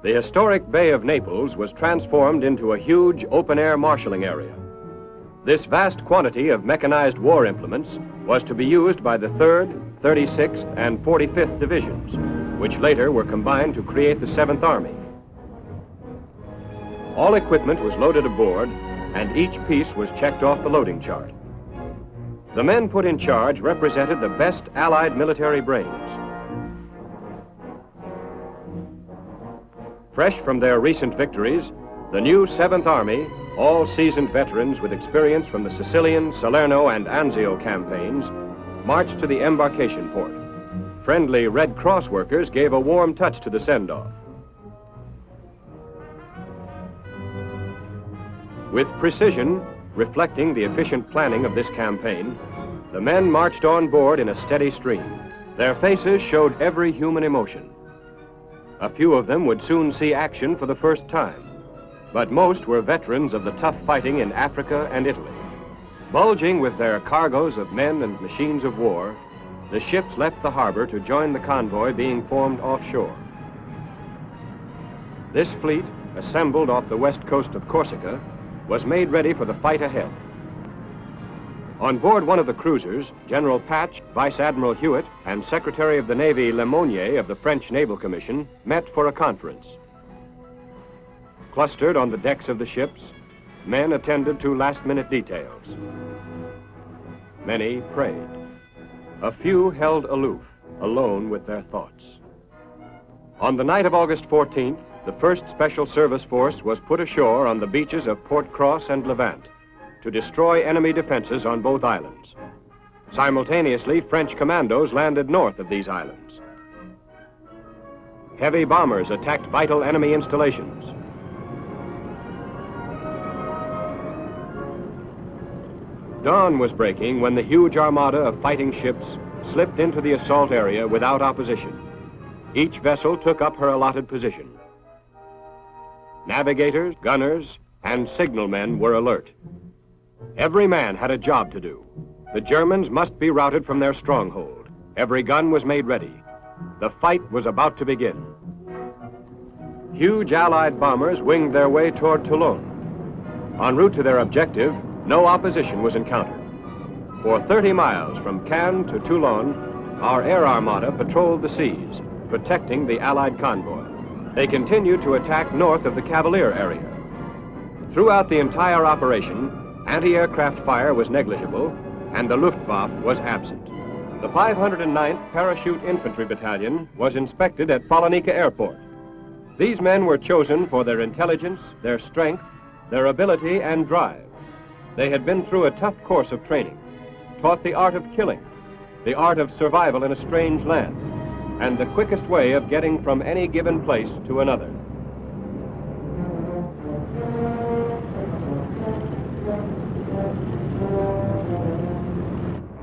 The historic Bay of Naples was transformed into a huge open-air marshalling area. This vast quantity of mechanized war implements was to be used by the 3rd, 36th, and 45th Divisions, which later were combined to create the 7th Army. All equipment was loaded aboard, and each piece was checked off the loading chart. The men put in charge represented the best Allied military brains. Fresh from their recent victories, the new 7th Army, all seasoned veterans with experience from the Sicilian, Salerno, and Anzio campaigns, marched to the embarkation port. Friendly Red Cross workers gave a warm touch to the send-off. With precision, reflecting the efficient planning of this campaign, the men marched on board in a steady stream. Their faces showed every human emotion. A few of them would soon see action for the first time, but most were veterans of the tough fighting in Africa and Italy. Bulging with their cargoes of men and machines of war, the ships left the harbor to join the convoy being formed offshore. This fleet, assembled off the west coast of Corsica, was made ready for the fight ahead. On board one of the cruisers, General Patch, Vice Admiral Hewitt, and Secretary of the Navy Lemonnier of the French Naval Commission met for a conference. Clustered on the decks of the ships, men attended to last-minute details. Many prayed. A few held aloof, alone with their thoughts. On the night of August 14th, the 1st Special Service Force was put ashore on the beaches of Port Cross and Levant to destroy enemy defenses on both islands. Simultaneously, French commandos landed north of these islands. Heavy bombers attacked vital enemy installations. Dawn was breaking when the huge armada of fighting ships slipped into the assault area without opposition. Each vessel took up her allotted position. Navigators, gunners, and signalmen were alert. Every man had a job to do. The Germans must be routed from their stronghold. Every gun was made ready. The fight was about to begin. Huge Allied bombers winged their way toward Toulon. En route to their objective, no opposition was encountered. For 30 miles from Cannes to Toulon, our air armada patrolled the seas, protecting the Allied convoy. They continued to attack north of the Cavalier area. Throughout the entire operation, anti-aircraft fire was negligible, and the Luftwaffe was absent. The 509th Parachute Infantry Battalion was inspected at Falonica Airport. These men were chosen for their intelligence, their strength, their ability, and drive. They had been through a tough course of training, taught the art of killing, the art of survival in a strange land, and the quickest way of getting from any given place to another.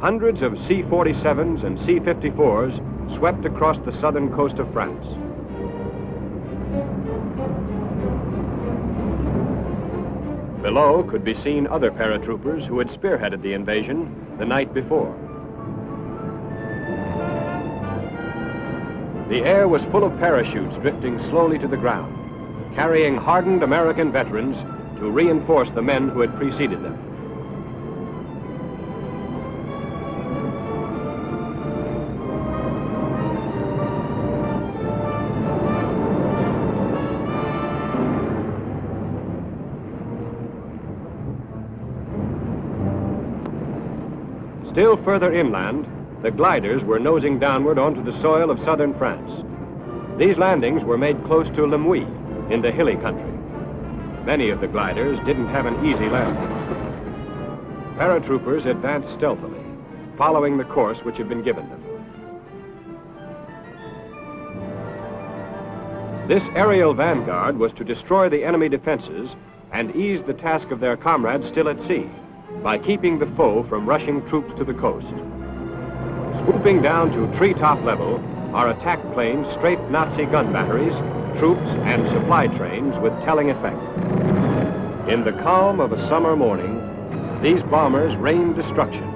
Hundreds of C-47s and C-54s swept across the southern coast of France. Below could be seen other paratroopers who had spearheaded the invasion the night before. The air was full of parachutes drifting slowly to the ground, carrying hardened American veterans to reinforce the men who had preceded them. Still further inland, the gliders were nosing downward onto the soil of southern France. These landings were made close to Le Mouilly, in the hilly country. Many of the gliders didn't have an easy landing. Paratroopers advanced stealthily, following the course which had been given them. This aerial vanguard was to destroy the enemy defenses and ease the task of their comrades still at sea by keeping the foe from rushing troops to the coast. Swooping down to treetop level are attack planes, straight Nazi gun batteries, troops, and supply trains with telling effect. In the calm of a summer morning, these bombers rained destruction,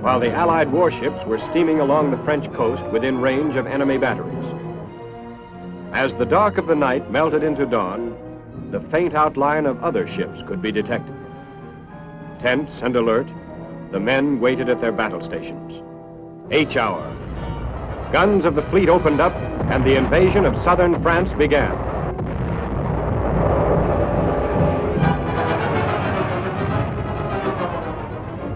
while the Allied warships were steaming along the French coast within range of enemy batteries. As the dark of the night melted into dawn, the faint outline of other ships could be detected. Tense and alert, the men waited at their battle stations. H hour. Guns of the fleet opened up, and the invasion of southern France began.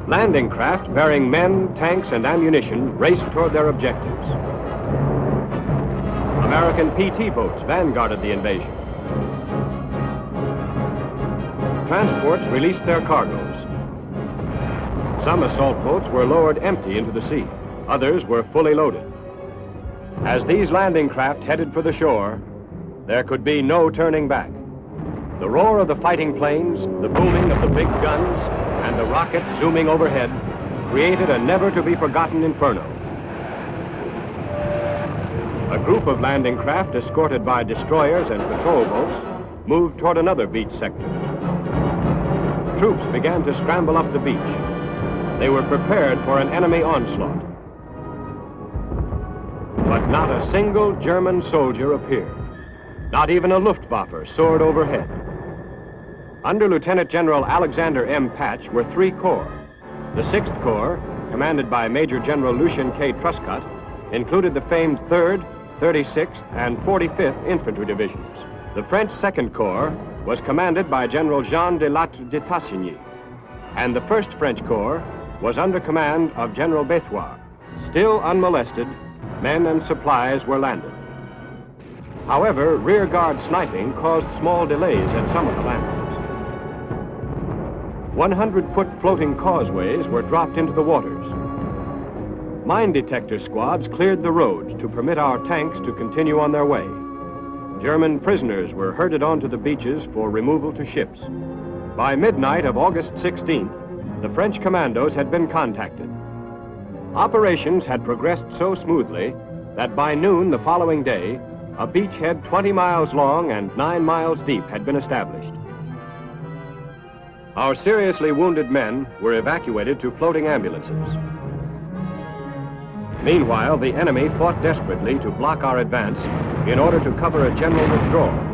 Landing craft bearing men, tanks, and ammunition raced toward their objectives. American PT boats vanguarded the invasion. Transports released their cargoes. Some assault boats were lowered empty into the sea. Others were fully loaded. As these landing craft headed for the shore, there could be no turning back. The roar of the fighting planes, the booming of the big guns, and the rockets zooming overhead created a never-to-be-forgotten inferno. A group of landing craft escorted by destroyers and patrol boats moved toward another beach sector. Troops began to scramble up the beach. They were prepared for an enemy onslaught. But not a single German soldier appeared. Not even a Luftwaffe soared overhead. Under Lieutenant General Alexander M. Patch were 3 corps. The 6th Corps, commanded by Major General Lucien K. Truscott, included the famed 3rd, 36th, and 45th Infantry Divisions. The French 2nd Corps was commanded by General Jean de Lattre de Tassigny, and the 1st French Corps was under command of General Bethouard. Still unmolested, men and supplies were landed. However, rearguard sniping caused small delays at some of the landings. 100-foot floating causeways were dropped into the waters. Mine detector squads cleared the roads to permit our tanks to continue on their way. German prisoners were herded onto the beaches for removal to ships. By midnight of August 16th, the French commandos had been contacted. Operations had progressed so smoothly that by noon the following day, a beachhead 20 miles long and 9 miles deep had been established. Our seriously wounded men were evacuated to floating ambulances. Meanwhile, the enemy fought desperately to block our advance in order to cover a general withdrawal.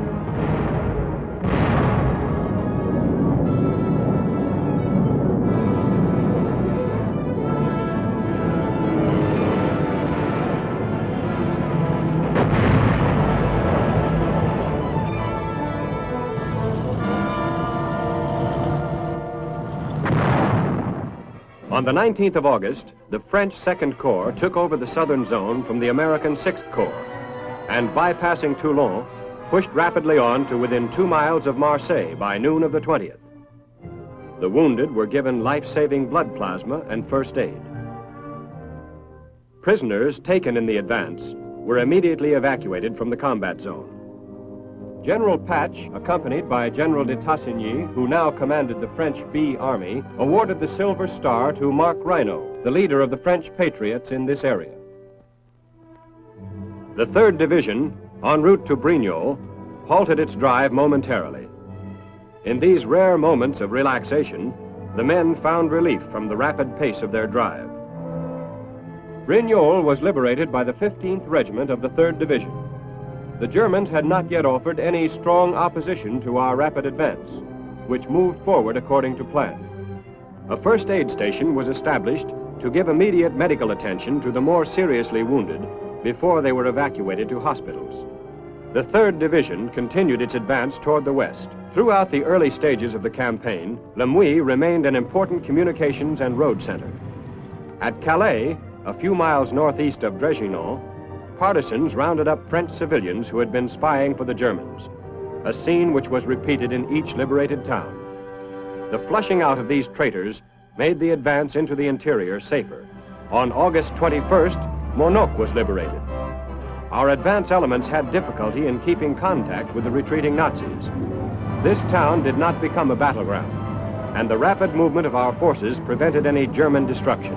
On the 19th of August, the French 2nd Corps took over the southern zone from the American 6th Corps, and bypassing Toulon, pushed rapidly on to within 2 miles of Marseille by noon of the 20th. The wounded were given life-saving blood plasma and first aid. Prisoners taken in the advance were immediately evacuated from the combat zone. General Patch, accompanied by General de Tassigny, who now commanded the French B Army, awarded the Silver Star to Marc Reynaud, the leader of the French patriots in this area. The 3rd Division, en route to Brignoles, halted its drive momentarily. In these rare moments of relaxation, the men found relief from the rapid pace of their drive. Brignoles was liberated by the 15th Regiment of the 3rd Division. The Germans had not yet offered any strong opposition to our rapid advance, which moved forward according to plan. A first aid station was established to give immediate medical attention to the more seriously wounded before they were evacuated to hospitals. The 3rd Division continued its advance toward the west. Throughout the early stages of the campaign, Le Mouilly remained an important communications and road center. At Calais, a few miles northeast of Dragoon, partisans rounded up French civilians who had been spying for the Germans, a scene which was repeated in each liberated town. The flushing out of these traitors made the advance into the interior safer. On August 21st, Monoc was liberated. Our advance elements had difficulty in keeping contact with the retreating Nazis. This town did not become a battleground, and the rapid movement of our forces prevented any German destruction.